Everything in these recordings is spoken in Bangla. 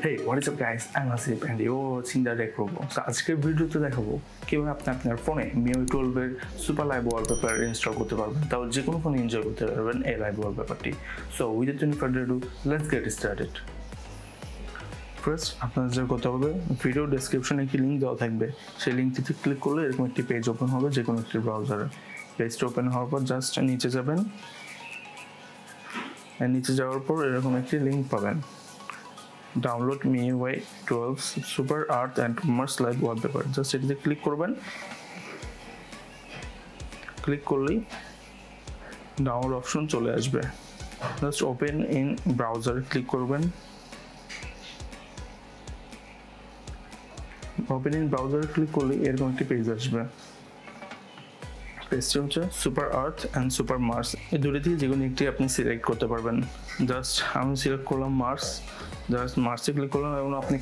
Hey, what is up guys? I'm Hasib and you're watching the Tech Robo. So আজকের ভিডিওতে দেখাবো কিভাবে আপনি আপনার ফোনে MIUI 12 এর সুপার লাইভ ওয়ালপেপার ইনস্টল করতে পারবেন, তাও যে কোনো ফোনে এনজয় করতে পারবেন এই লাইভ ওয়ালপেপারটি। So without any further ado, let's get started. First আপনাদের যা করতে হবে, ভিডিও ডেসক্রিপশনে একটি লিঙ্ক দেওয়া থাকবে, সেই লিঙ্কটিতে ক্লিক করলে এরকম একটি পেজ ওপেন হবে যে কোনো একটি ব্রাউজারে। পেজটা ওপেন হওয়ার পর জাস্ট নিচে যাবেন, আর নিচে যাওয়ার পর এরকম একটি লিঙ্ক পাবেন, download MIUI 12 super earth and Mars live wallpaper. Just এটিতে ক্লিক করবেন, ক্লিক করলেই ডাউনলোড অপশন চলে আসবে। জাস্ট ওপেন ইন ব্রাউজারে ক্লিক করবেন, ওপেন ইন ব্রাউজারে ক্লিক করলেই এরকম একটি পেজ আসবে। পেজটি হচ্ছে super earth and super Mars, এই দুটি থেকে যে কোনো একটি আপনি সিলেক্ট করতে পারবেন। জাস্ট আমি সিলেক্ট করলাম মার্স, জাস্ট মার্সে ক্লিক করলাম এবং আপনি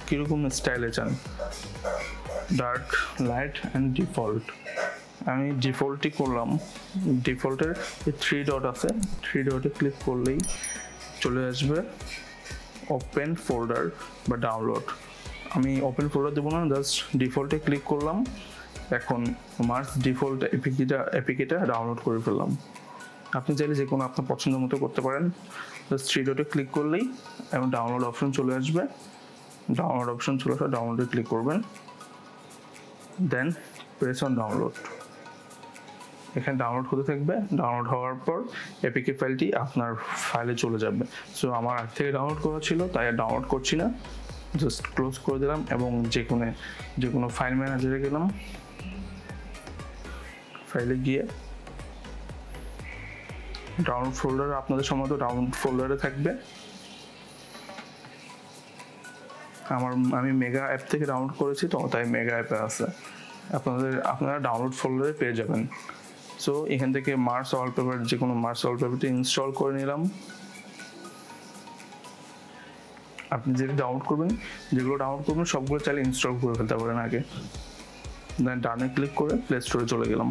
কীরকম স্টাইলে চান, ডার্ক, লাইট অ্যান্ড ডিফল্ট। আমি ডিফল্টই করলাম। ডিফল্টের যে 3 ডট আছে, 3 ডটে ক্লিক করলেই চলে আসবে ওপেন ফোল্ডার বা ডাউনলোড। আমি ওপেন ফোল্ডার দেবো না, জাস্ট ডিফল্টে ক্লিক করলাম। এখন মার্স ডিফল্ট এপিকেটা ডাউনলোড করে ফেললাম। আপনি চাইলে যে কোনো আপনার পছন্দ মতো করতে পারেন। জাস্ট 3 ডটে ক্লিক করলেই এবং ডাউনলোড অপশন চলে আসবে। ডাউনলোড অপশন চলে আসবে, ডাউনলোডে ক্লিক করবেন, দেন প্রেস অন ডাউনলোড। এখানে ডাউনলোড হতে থাকবে। ডাউনলোড হওয়ার পর এপিকে ফাইলটি আপনার ফাইলে চলে যাবে। সো আমার আগে থেকে ডাউনলোড করা ছিল, তাই আর ডাউনলোড করছি না। জাস্ট ক্লোজ করে দিলাম এবং যে কোনো ফাইল ম্যানেজারে গেলাম, ফাইলে গিয়ে ডাউনলোড ফোল্ডার আপনাদের সম্ভবত ডাউনলোড ফোল্ডারে থাকবে। আমি মেগা অ্যাপ থেকে ডাউনলোড করেছি, তো তাই মেগা অ্যাপে আছে। আপনারা ডাউনলোড ফোল্ডারে পেয়ে যাবেন। সো এখান থেকে মার্স ওয়ালপেপার, যে কোনো মার্স ওয়ালপেপারটি ইনস্টল করে নিলাম। আপনি যেগুলো ডাউনলোড করবেন সবগুলো চাইলে ইনস্টল করে ফেলতে পারেন আগে। দেন ডানে ক্লিক করে প্লে স্টোরে চলে গেলাম।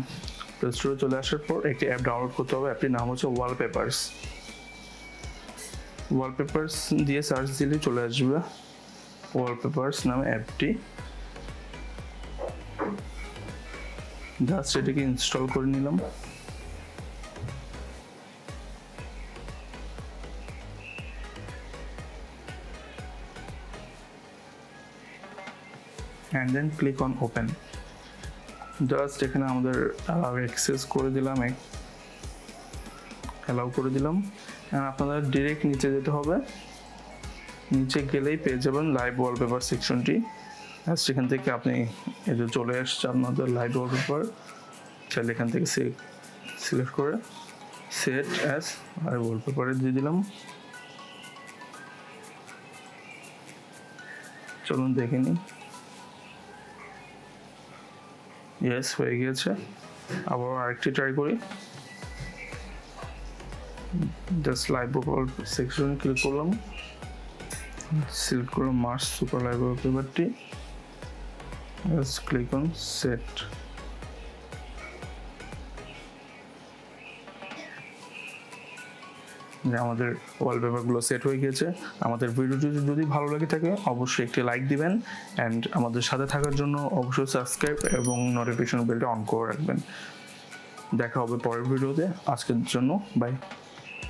প্লে স্টোরে চলে আসার পর একটি অ্যাপ ডাউনলোড করতে হবে। অ্যাপটির নাম হচ্ছে ওয়ালপেপার্স। ওয়ালপেপার্স দিয়ে সার্চ দিলে চলে আসবে ওয়ালপেপার্স নামে অ্যাপটি। জাস্ট এটাকে ইনস্টল করে নিলাম। and then click on open. Just এখানে আমাদের অ্যাক্সেস করে দিলাম, অ্যালাউ করে দিলাম। আপনাদের ডিরেক্ট নিচে যেতে হবে, নিচে গেলেই পেয়ে যাবেন লাইভ ওয়ালপেপার সেকশনটি। সেখান থেকে আপনি এই যে চলে আসছে আপনাদের লাইভ ওয়ালপেপার, চাইলে এখান থেকে সিলেক্ট করে সেট অ্যাজ লাইভ ওয়ালপেপারে দিয়ে দিলাম। চলুন দেখে নিই। ইয়েস, হয়ে গিয়েছে। আবার আরেকটি ট্রাই করি। জাস্ট লাইভ ওয়ালপেপার সেকশনে ক্লিক করলাম, সিলেক্ট করলাম মার্স সুপার লাইভ ওয়ালপেপারটি, জাস্ট ক্লিক অন সেট। আমাদের ওয়ালপেপারগুলো সেট হয়ে গিয়েছে। আমাদের ভিডিওটি যদি ভালো লাগে থাকে অবশ্যই একটি লাইক দিবেন, অ্যান্ড আমাদের সাথে থাকার জন্য অবশ্যই সাবস্ক্রাইব এবং নোটিফিকেশন বেলটা অন করে রাখবেন। দেখা হবে পরের ভিডিওতে। আজকের জন্য বাই।